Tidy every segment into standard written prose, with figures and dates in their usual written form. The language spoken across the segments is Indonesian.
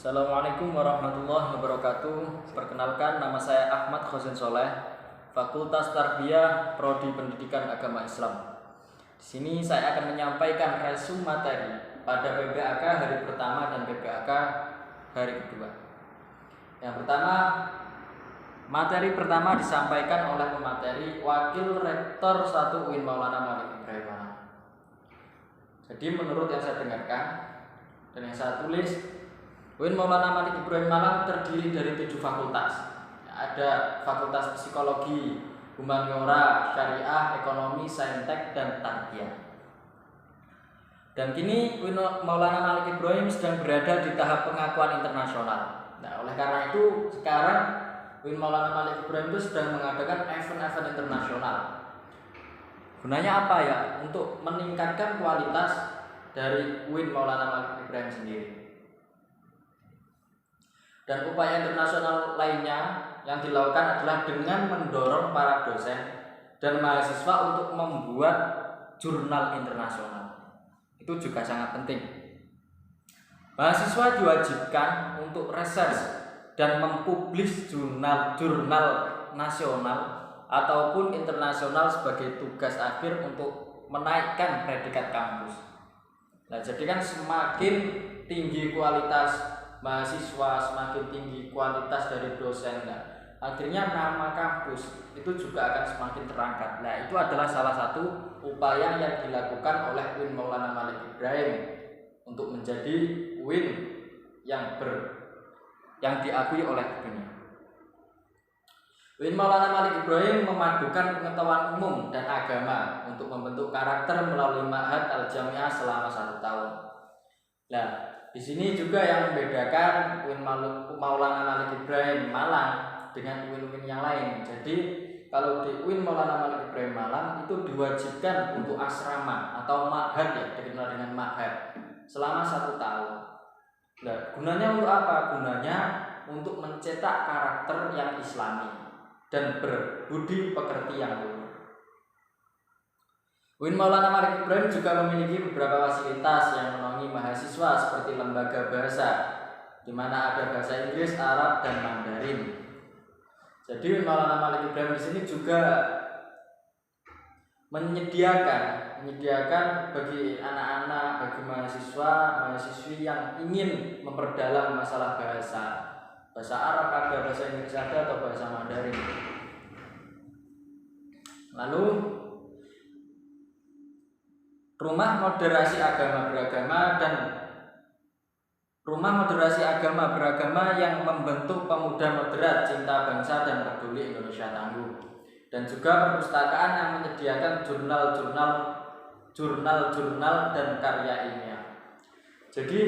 Assalamualaikum warahmatullahi wabarakatuh. Perkenalkan, nama saya Ahmad Khosin Soleh, Fakultas Tarbiyah, Prodi Pendidikan Agama Islam. Di sini saya akan menyampaikan resume materi pada PPAK hari pertama dan PPAK hari kedua. Yang pertama, materi pertama disampaikan oleh pemateri Wakil Rektor 1 UIN Maulana Malik Ibrahim Malang. Jadi menurut yang saya dengarkan dan yang saya tulis, UIN Maulana Malik Ibrahim Malang terdiri dari 7 fakultas. Ada Fakultas Psikologi, Humaniora, Syariah, Ekonomi, Saintek, dan Tarbiyah. Dan kini UIN Maulana Malik Ibrahim sedang berada di tahap pengakuan internasional. Nah, oleh karena itu sekarang UIN Maulana Malik Ibrahim itu sedang mengadakan event-event internasional. Gunanya apa ya? Untuk meningkatkan kualitas dari UIN Maulana Malik Ibrahim sendiri. Dan upaya internasional lainnya yang dilakukan adalah dengan mendorong para dosen dan mahasiswa untuk membuat jurnal internasional. Itu juga sangat penting. Mahasiswa diwajibkan untuk research dan mempublish jurnal nasional ataupun internasional sebagai tugas akhir untuk menaikkan predikat kampus. Nah, jadi kan semakin tinggi kualitas mahasiswa, semakin tinggi kualitas dari dosen, nah, akhirnya nama kampus itu juga akan semakin terangkat. Nah, itu adalah salah satu upaya yang dilakukan oleh UIN Maulana Malik Ibrahim untuk menjadi UIN yang diakui oleh dunia. UIN Maulana Malik Ibrahim memadukan pengetahuan umum dan agama untuk membentuk karakter melalui Ma'had Al-Jami'ah selama 1 tahun. Nah, di sini juga yang membedakan UIN Maulana Malik Ibrahim Malang dengan UIN-UIN yang lain. Jadi kalau di UIN Maulana Malik Ibrahim Malang itu diwajibkan untuk asrama atau ma'had, ya, dikenal dengan ma'had selama 1 tahun. Nah, gunanya untuk apa? Gunanya untuk mencetak karakter yang islami dan berbudi pekerti yang luhur. UIN Maulana Malik Ibrahim juga memiliki beberapa fasilitas yang menaungi mahasiswa seperti lembaga bahasa, di mana ada bahasa Inggris, Arab, dan Mandarin. Jadi UIN Maulana Malik Ibrahim di sini juga menyediakan bagi anak-anak, bagi mahasiswi yang ingin memperdalam masalah bahasa Arab ada, bahasa Inggris ada, atau bahasa Mandarin. Lalu Rumah Moderasi Agama Beragama yang membentuk pemuda moderat, cinta bangsa, dan peduli Indonesia tangguh. Dan juga perpustakaan yang menyediakan jurnal dan karya ilmiah. Jadi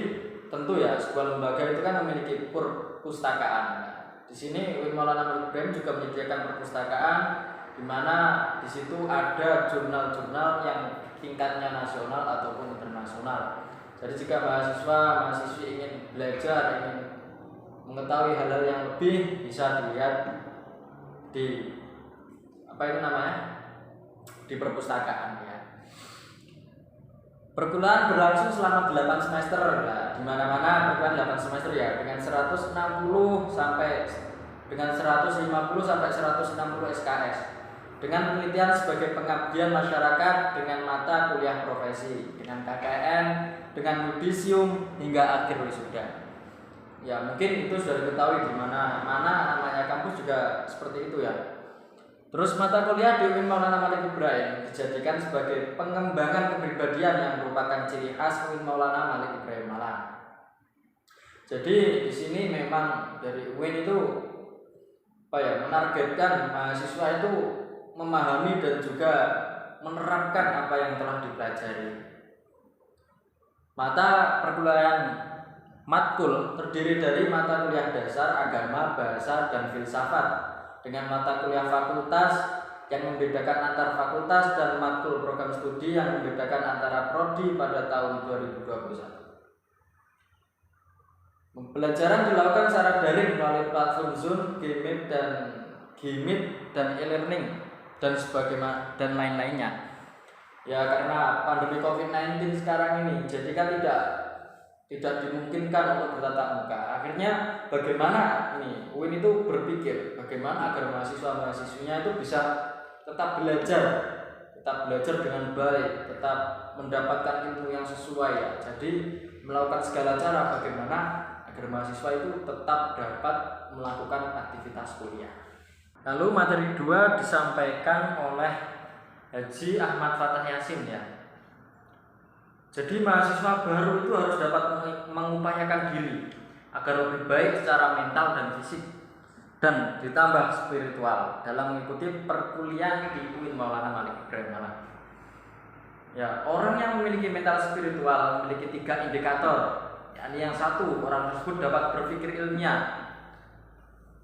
tentu ya, sebuah lembaga itu kan memiliki perpustakaan. Di sini UIN Maulana Malik Ibrahim juga menyediakan perpustakaan, di mana di situ ada jurnal-jurnal yang tingkatnya nasional ataupun internasional. Jadi jika mahasiswi ingin belajar, ingin mengetahui hal-hal yang lebih, bisa dilihat di di perpustakaan, ya. Perkuliahan berlangsung selama 8 semester. Nah, di mana-mana perkuliahan 8 semester, ya, dengan 150 sampai 160 SKS. Dengan penelitian sebagai pengabdian masyarakat dengan mata kuliah profesi, dengan KKN, dengan yudisium, hingga akhir wisuda. Ya, mungkin itu sudah diketahui di mana namanya kampus juga seperti itu, ya. Terus mata kuliah di UIN Maulana Malik Ibrahim dijadikan sebagai pengembangan kepribadian yang merupakan ciri khas UIN Maulana Malik Ibrahim Malang. Jadi di sini memang dari UIN itu menargetkan mahasiswa itu memahami dan juga menerapkan apa yang telah dipelajari. Mata perkuliahan matkul terdiri dari mata kuliah dasar, agama, bahasa, dan filsafat, dengan mata kuliah fakultas yang membedakan antar fakultas dan matkul program studi yang membedakan antara prodi pada tahun 2021. Pembelajaran dilakukan secara daring melalui platform Zoom, Gmeet, dan e-learning dan lain-lainnya. Ya, karena pandemi COVID-19 sekarang ini, jadi kan tidak tidak dimungkinkan untuk bertatap muka. Akhirnya bagaimana ini UIN itu berpikir bagaimana agar mahasiswa-mahasiswinya itu bisa tetap belajar dengan baik, tetap mendapatkan ilmu yang sesuai ya. Jadi melakukan segala cara bagaimana agar mahasiswa itu tetap dapat melakukan aktivitas kuliah. Lalu materi 2 disampaikan oleh Haji Ahmad Fathah Yasin ya. Jadi mahasiswa baru itu harus dapat mengupayakan diri agar lebih baik secara mental dan fisik dan ditambah spiritual dalam mengikuti perkuliahan di UIN Maulana Malik Ibrahim Malang. Ya, orang yang memiliki mental spiritual memiliki 3 indikator. Yakni yang satu, orang tersebut dapat berpikir ilmiah.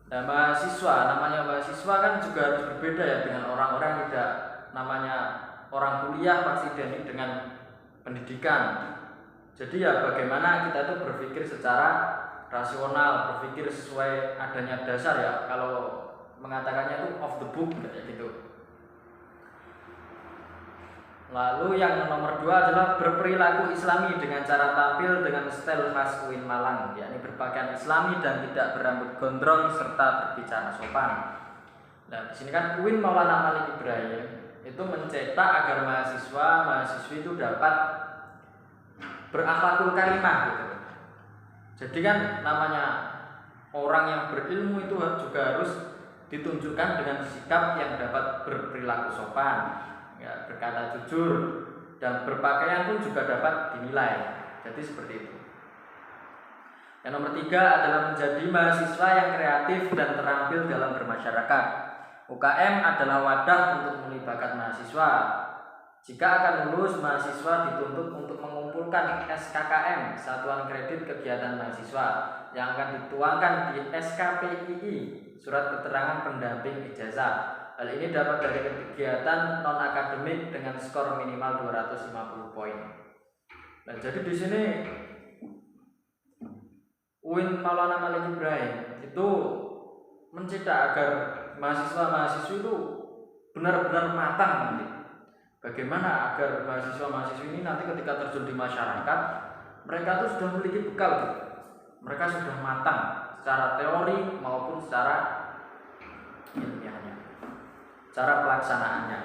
Nah, namanya mahasiswa kan juga harus berbeda ya dengan orang-orang yang tidak namanya orang kuliah pasti identik dengan pendidikan. Jadi ya bagaimana kita itu berpikir secara rasional, berpikir sesuai adanya dasar ya. Kalau mengatakannya itu off the book kayak gitu. Lalu yang nomor 2 adalah berperilaku islami dengan cara tampil dengan style khas UIN Malang, yakni berpakaian islami dan tidak berambut gondrong serta berbicara sopan. Nah, di sini kan UIN Maulana Malik Ibrahim itu mencetak agar mahasiswa-mahasiswi itu dapat berakhlakul karimah gitu. Jadi kan namanya orang yang berilmu itu juga harus ditunjukkan dengan sikap yang dapat berperilaku sopan, ya, berkata jujur, dan berpakaian pun juga dapat dinilai. Jadi seperti itu. Yang nomor 3 adalah menjadi mahasiswa yang kreatif dan terampil dalam bermasyarakat. UKM adalah wadah untuk melibatkan mahasiswa. Jika akan lulus, mahasiswa dituntut untuk mengumpulkan SKKM, Satuan Kredit Kegiatan Mahasiswa, yang akan dituangkan di SKPII, Surat Keterangan Pendamping Ijazah. Hal ini dapat dari kegiatan non-akademik dengan skor minimal 250 poin. Nah, jadi di sini UIN Maulana Malik Ibrahim itu mencetak agar mahasiswa-mahasiswi itu benar-benar matang nanti. Bagaimana agar mahasiswa-mahasiswi ini nanti ketika terjun di masyarakat, mereka itu sudah memiliki bekal. Mereka sudah matang secara teori maupun secara ilmiahnya, cara pelaksanaannya.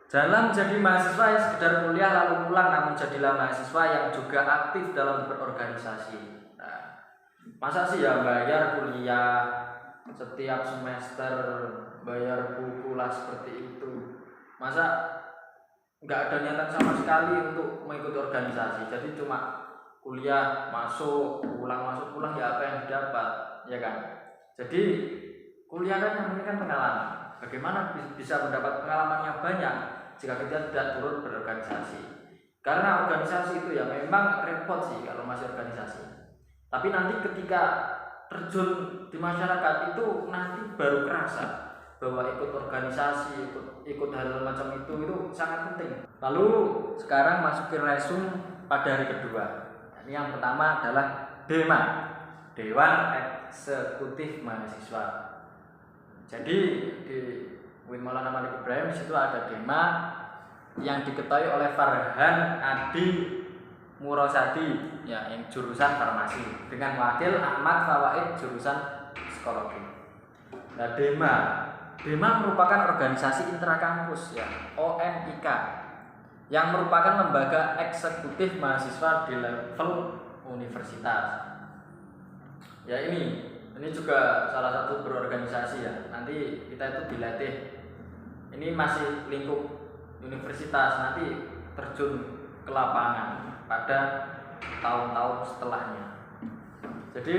Jangan menjadi mahasiswa yang sekedar kuliah lalu pulang, namun jadilah mahasiswa yang juga aktif dalam berorganisasi. Nah, masa sih ya bayar kuliah setiap semester, bayar buku lah seperti itu? Masa nggak ada niatan sama sekali untuk mengikuti organisasi? Jadi cuma kuliah masuk pulang ya apa yang didapat, ya kan? Jadi kuliah kan yang ini kan pengalaman. Bagaimana bisa mendapat pengalaman yang banyak jika kita tidak turut berorganisasi? Karena organisasi itu ya memang repot sih kalau masih organisasi. Tapi nanti ketika terjun di masyarakat itu nanti baru kerasa bahwa ikut organisasi, ikut hal macam itu sangat penting. Lalu sekarang masukin resume pada hari kedua. Ini yang pertama adalah DEMA, Dewan Eksekutif Mahasiswa. Jadi di UIN Maulana Malik Ibrahim di situ ada DEMA yang diketuai oleh Farhan Adi Murosadi, ya, yang jurusan farmasi, dengan wakil Ahmad Fawaid jurusan psikologi. Nah, DEMA merupakan organisasi intrakampus ya, OMIK, yang merupakan lembaga eksekutif mahasiswa di level universitas. Ya, ini juga salah satu berorganisasi ya. Nanti kita itu dilatih. Ini masih lingkup universitas, nanti terjun ke lapangan pada tahun-tahun setelahnya. Jadi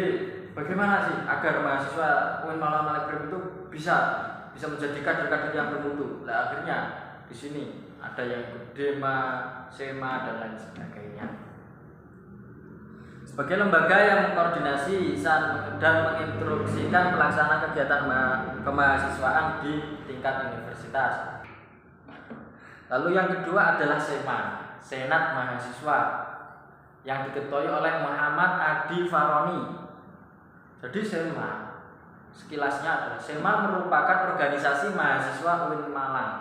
bagaimana sih agar mahasiswa UIN Maulana Malik Ibrahim itu bisa menjadi kader-kader yang bermutu? Nah, akhirnya di sini ada yang ikut DEMA, SEMA dan lain sebagainya. Sebagai lembaga yang mengkoordinasi dan menginstruksikan pelaksanaan kegiatan kemahasiswaan di tingkat universitas. Lalu yang kedua adalah SEMA, Senat Mahasiswa, yang diketuai oleh Muhammad Adi Faroni. Jadi SEMA, sekilasnya adalah SEMA merupakan organisasi mahasiswa UIN Malang.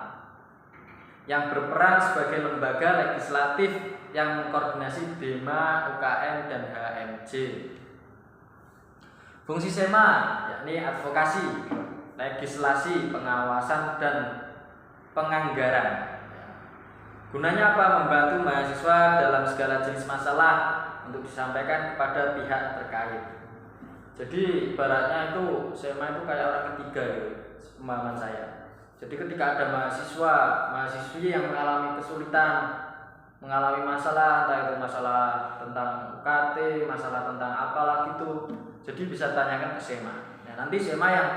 yang berperan sebagai lembaga legislatif yang mengkoordinasi DEMA, UKM, dan HMJ. Fungsi SEMA yakni advokasi, legislasi, pengawasan, dan penganggaran. Gunanya apa? Membantu mahasiswa dalam segala jenis masalah untuk disampaikan kepada pihak terkait. Jadi ibaratnya itu SEMA itu kayak orang ketiga gitu, pemahaman saya. Jadi ketika ada mahasiswi yang mengalami kesulitan, mengalami masalah, entah itu masalah tentang UKT, masalah tentang apalah gitu, jadi bisa tanyakan ke SEMA. Nah, nanti SEMA yang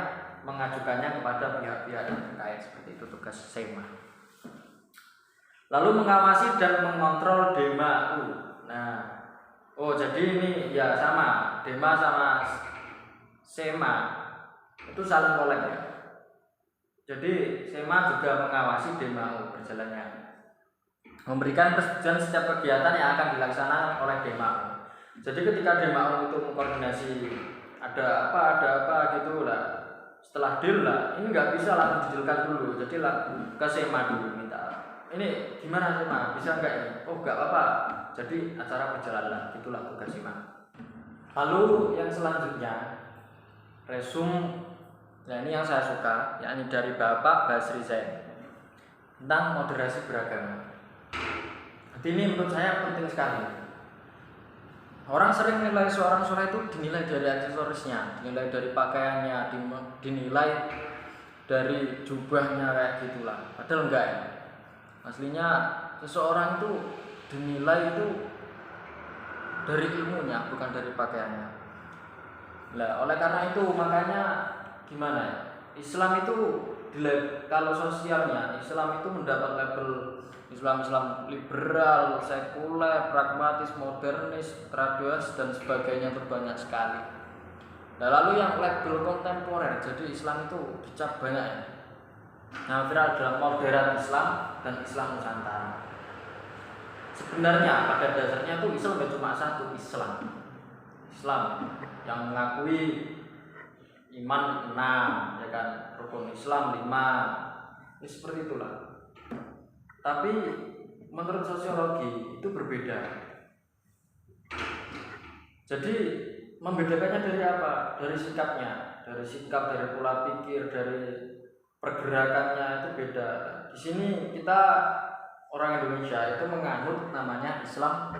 mengajukannya kepada pihak-pihak yang terkait, seperti itu tugas SEMA. Lalu mengawasi dan mengontrol DEMA. Nah, jadi ini ya sama, DEMA sama SEMA itu saling kolek ya. Jadi SEMA juga mengawasi DEMA berjalannya, memberikan persetujuan setiap kegiatan yang akan dilaksanakan oleh DEMA. Jadi ketika DEMA itu mengkoordinasi ada apa gitu lah, setelah deal lah, ini nggak bisa langsung didilkan dulu, jadi lah ke SEMA dulu minta, ini gimana SEMA, bisa nggak ini? Oh nggak apa-apa, jadi acara berjalan lah, gitulah tugas SEMA. Lalu yang selanjutnya resum. Nah ini yang saya suka, yakni dari Bapak Basri Zain tentang moderasi beragama. Jadi ini menurut saya penting sekali. Orang sering nilai seorang soleh itu dinilai dari aksesorisnya, dinilai dari pakaiannya, dinilai dari jubahnya kayak gitulah. Padahal enggak ya. Aslinya seseorang itu dinilai itu dari ilmunya, bukan dari pakaiannya. Nah, oleh karena itu makanya gimana ya? Islam itu kalau sosialnya Islam itu mendapat label Islam liberal, sekuler, pragmatis, modernis, tradisionalis dan sebagainya itu banyak sekali. Nah, lalu yang label kontemporer, jadi Islam itu dicap banyak ya. Nah, viral dalam modern Islam dan Islam Nusantara. Sebenarnya pada dasarnya itu Islam bukan cuma satu, Islam yang mengakui iman 6, ya kan, rukun Islam 5, ini seperti itulah. Tapi menurut sosiologi itu berbeda. Jadi membedakannya dari apa? Dari sikapnya, dari pola pikir, dari pergerakannya itu beda. Di sini kita orang Indonesia itu menganut namanya Islam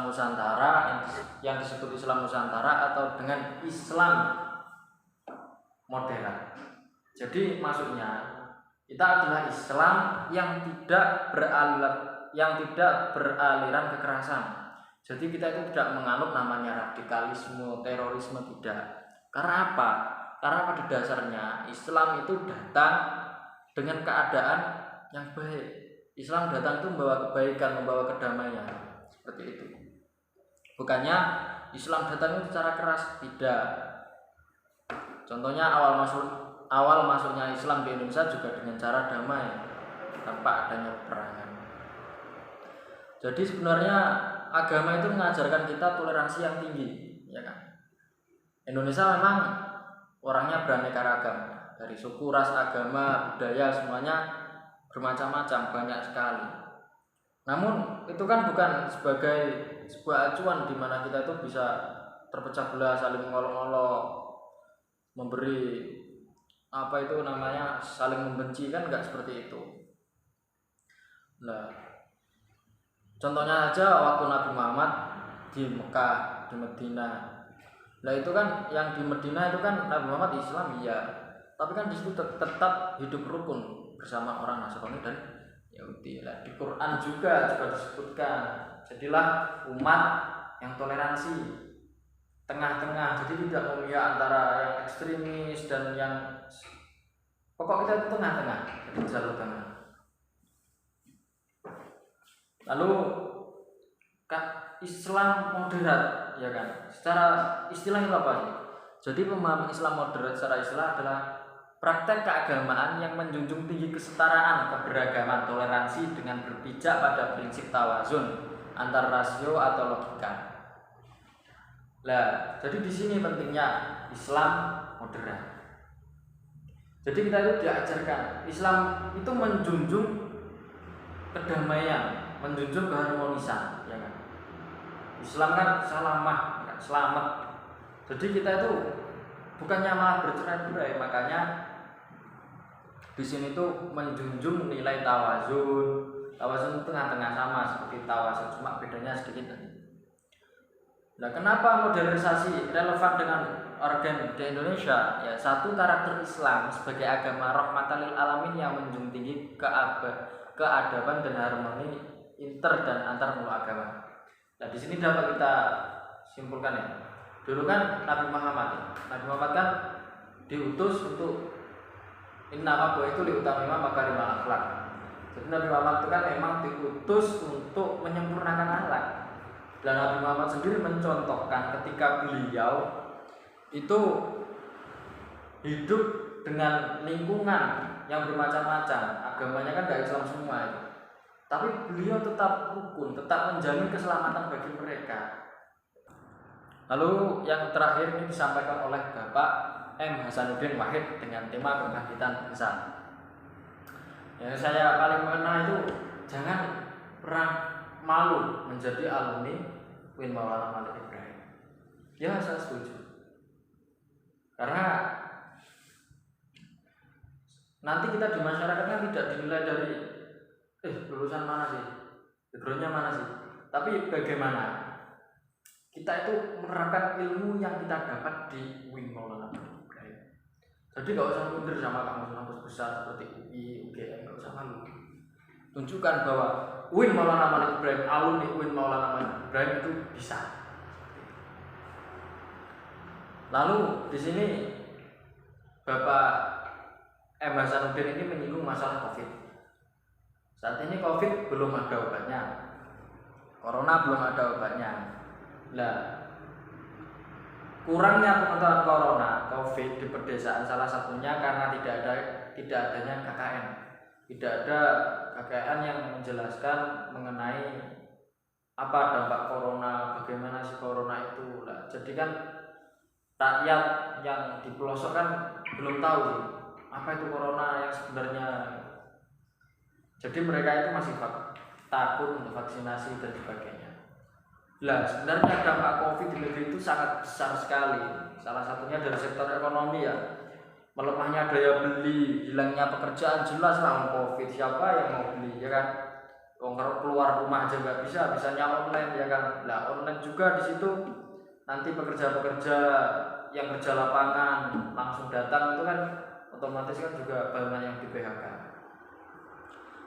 Nusantara, yang disebut Islam Nusantara atau dengan Islam modern. Jadi maksudnya kita adalah Islam yang tidak beraliran kekerasan. Jadi kita itu tidak menganut namanya radikalisme, terorisme, tidak. Karena apa? Karena pada dasarnya Islam itu datang dengan keadaan yang baik. Islam datang itu membawa kebaikan, membawa kedamaian, seperti itu. Bukannya Islam datang itu secara keras, tidak. Contohnya awal masuknya Islam di Indonesia juga dengan cara damai, tanpa adanya peperangan. Jadi sebenarnya agama itu mengajarkan kita toleransi yang tinggi, ya kan? Indonesia memang orangnya beraneka ragam, dari suku, ras, agama, budaya, semuanya bermacam-macam, banyak sekali. Namun itu kan bukan sebagai sebuah acuan di mana kita itu bisa terpecah belah, saling mengolok-olok, memberi saling membenci, kan enggak seperti itu. Nah, contohnya aja waktu Nabi Muhammad di Mekah, di Medina. Nah itu kan yang di Medina itu kan Nabi Muhammad Islam ya, tapi kan di situ tetap hidup rukun bersama orang Nasrani dan Yahudi. Nah, di Quran juga disebutkan, jadilah umat yang toleransi, tengah-tengah, jadi tidak memihak antara yang ekstremis dan yang pokok kita itu tengah-tengah, jadi jalur tengah. Lalu Islam moderat, ya kan? Secara istilah itu apa sih? Jadi pemahaman Islam moderat secara istilah adalah praktek keagamaan yang menjunjung tinggi kesetaraan, keberagaman, toleransi dengan berpijak pada prinsip tawazun antar rasio atau logika. Nah, jadi di sini pentingnya Islam moderat. Jadi kita itu diajarkan Islam itu menjunjung kedamaian, menjunjung keharmonisan, ya kan. Islam kan salamah, kan selamat. Jadi kita itu bukannya malah bercerai-berai, makanya di sini tuh menjunjung nilai tawazun. Tawazun itu tengah-tengah sama seperti tawazun, cuma bedanya sedikit. Nah, kenapa modernisasi relevan dengan organ di Indonesia? Ya, satu, karakter Islam sebagai agama rahmatan lil alamin yang menjunjung tinggi keadaban dan harmoni inter dan antar muluk agama. Nah, di sini dapat kita simpulkan ya. Dulu kan Nabi Muhammad kan diutus untuk innama itu liutamima makarimal akhlak. Jadi Nabi Muhammad itu kan memang diutus untuk menyempurnakan akhlak. Dan Nabi Muhammad sendiri mencontohkan ketika beliau itu hidup dengan lingkungan yang bermacam-macam. Agamanya kan dari Islam semua itu. Tapi beliau tetap rukun, tetap menjamin keselamatan bagi mereka. Lalu yang terakhir ini disampaikan oleh Bapak M. Hasanuddin Wahid dengan tema kebangkitan bangsa. Yang saya paling mengenal itu jangan pernah malu menjadi alumni Win Maulana Malik Ibrahim. Ya, saya setuju. Karena nanti kita di masyarakat kan tidak dinilai dari lulusan mana sih, backgroundnya mana sih, tapi bagaimana kita itu menerapkan ilmu yang kita dapat di Win Maulana Malik Ibrahim. Jadi gak usah minder sama kampus-kampus besar seperti UI, UGM, gak usah malu. Tunjukkan bahwa Win Maulana Malik Ibrahim, alumni Win Maulana Malik Ibrahim itu bisa. Lalu di sini Bapak M. Hasanuddin ini menyinggung masalah COVID. Saat ini COVID belum ada obatnya, Corona belum ada obatnya. Nah, kurangnya pengetahuan Corona, COVID di pedesaan salah satunya karena tidak adanya KKN. Tidak ada KKN yang menjelaskan mengenai apa dampak Corona, bagaimana si Corona itu. Nah, jadi kan rakyat yang di pelosok kan belum tahu apa itu Corona yang sebenarnya. Jadi mereka itu masih takut untuk vaksinasi dan sebagainya. Nah, sebenarnya dampak COVID di negeri itu sangat besar sekali. Salah satunya dari sektor ekonomi ya. Melemahnya daya beli, hilangnya pekerjaan, jelas lah COVID. Siapa yang mau beli, ya kan? Keluar rumah aja nggak bisa, bisanya online, ya kan? Nah, online juga di situ nanti pekerja-pekerja yang kerja lapangan langsung datang itu kan otomatis kan juga banyak yang di PHK.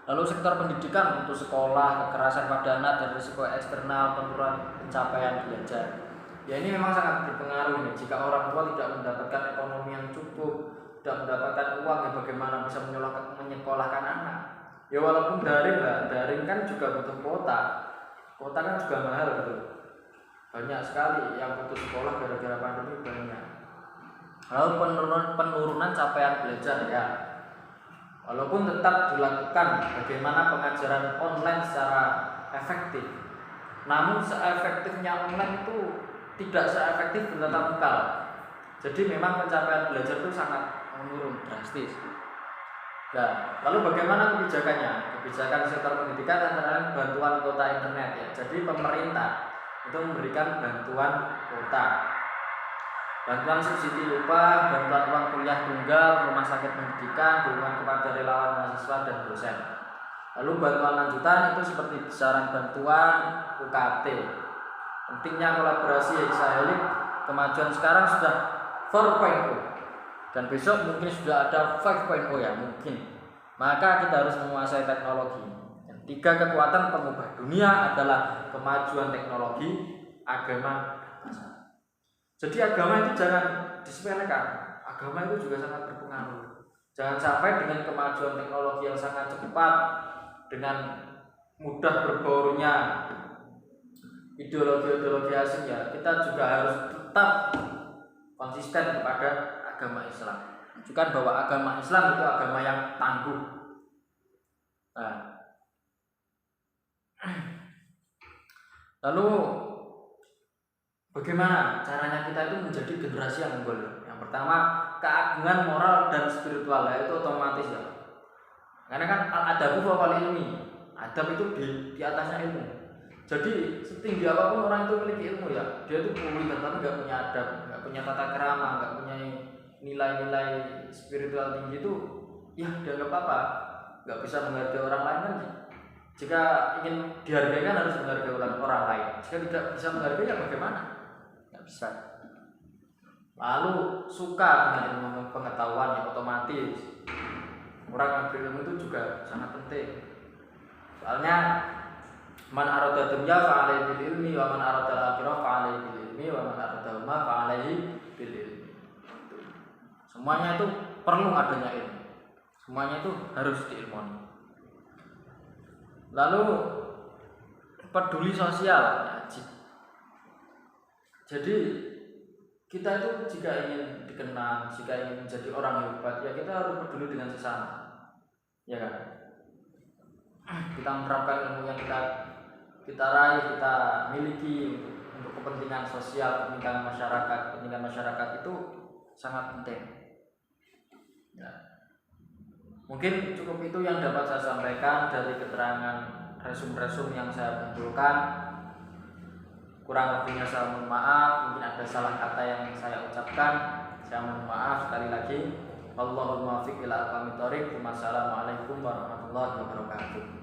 Lalu sektor pendidikan untuk sekolah, kekerasan pada anak dan risiko eksternal, penurunan pencapaian belajar. Ya, ini memang sangat berpengaruh nih. Jika orang tua tidak mendapatkan ekonomi yang cukup, tidak mendapatkan uang, ya bagaimana bisa menyekolahkan anak? Ya walaupun daring lah, daring kan juga butuh kuota. Kuota kan juga mahal gitu. Banyak sekali yang putus sekolah gara-gara pandemi banyak. Lalu penurunan capaian belajar ya. Walaupun tetap dilakukan bagaimana pengajaran online secara efektif, namun seefektifnya online itu tidak seefektif bertatap muka. Jadi memang pencapaian belajar itu sangat menurun drastis. Nah, lalu bagaimana kebijakannya? Kebijakan sektor pendidikan antara lain bantuan kuota internet ya. Jadi pemerintah itu memberikan bantuan kuota, bantuan subsidi upah, bantuan uang kuliah tunggal, rumah sakit pendidikan, dukungan kepada relawan mahasiswa dan dosen. Lalu bantuan lanjutan itu seperti besaran bantuan UKT. Pentingnya kolaborasi Isahelik, kemajuan sekarang sudah 4.0 dan besok mungkin sudah ada 5.0 ya mungkin. Maka kita harus menguasai teknologi. Dan 3 kekuatan pengubah dunia adalah kemajuan teknologi, agama, jadi agama itu jangan disepelekan. Agama itu juga sangat berpengaruh. Jangan sampai dengan kemajuan teknologi yang sangat cepat, dengan mudah berbaurnya ideologi-ideologi asing ya, kita juga harus tetap konsisten kepada agama Islam. Menunjukkan bahwa agama Islam itu agama yang tangguh. Nah, lalu bagaimana caranya kita itu menjadi generasi yang unggul? Yang pertama, keagungan moral dan spiritual, itu otomatis ya. Karena kan al-adabu fawqal ilmi. Adab itu di atasnya ilmu. Jadi setinggi apapun orang itu memiliki ilmu ya, dia itu pulih tapi nggak punya adab, nggak punya tata krama, nggak punya nilai-nilai spiritual tinggi itu, ya dianggap apa? Nggak bisa menghargai orang lain kan? Jika ingin dihargai kan harus menghargai orang lain. Jika tidak bisa menghargai ya bagaimana? Nggak bisa. Lalu suka dengan ilmu pengetahuan yang otomatis. Orang yang berilmu itu juga sangat penting. Soalnya man arada dunya fa alaihi bil ilmi wa man arada al-akhirah fa alaihi bil ilmi wa man arada ma fa alaihi bil ilmi. Semuanya itu perlu adanya ilmu. Semuanya itu harus diilmoni. Lalu peduli sosial ya, jadi kita itu jika ingin dikenal, jika ingin menjadi orang hebat ya kita harus peduli dengan sesama, ya kan? Kita menerapkan ilmu yang kita raih, kita miliki untuk kepentingan sosial, kepentingan masyarakat itu sangat penting. Ya. Mungkin cukup itu yang dapat saya sampaikan dari keterangan resum yang saya kumpulkan. Kurang lebihnya saya mohon maaf, mungkin ada salah kata yang saya ucapkan. Saya mohon maaf sekali lagi. Wallahul muwaffiq ila aqwamit thoriq. Wassalamualaikum warahmatullahi wabarakatuh.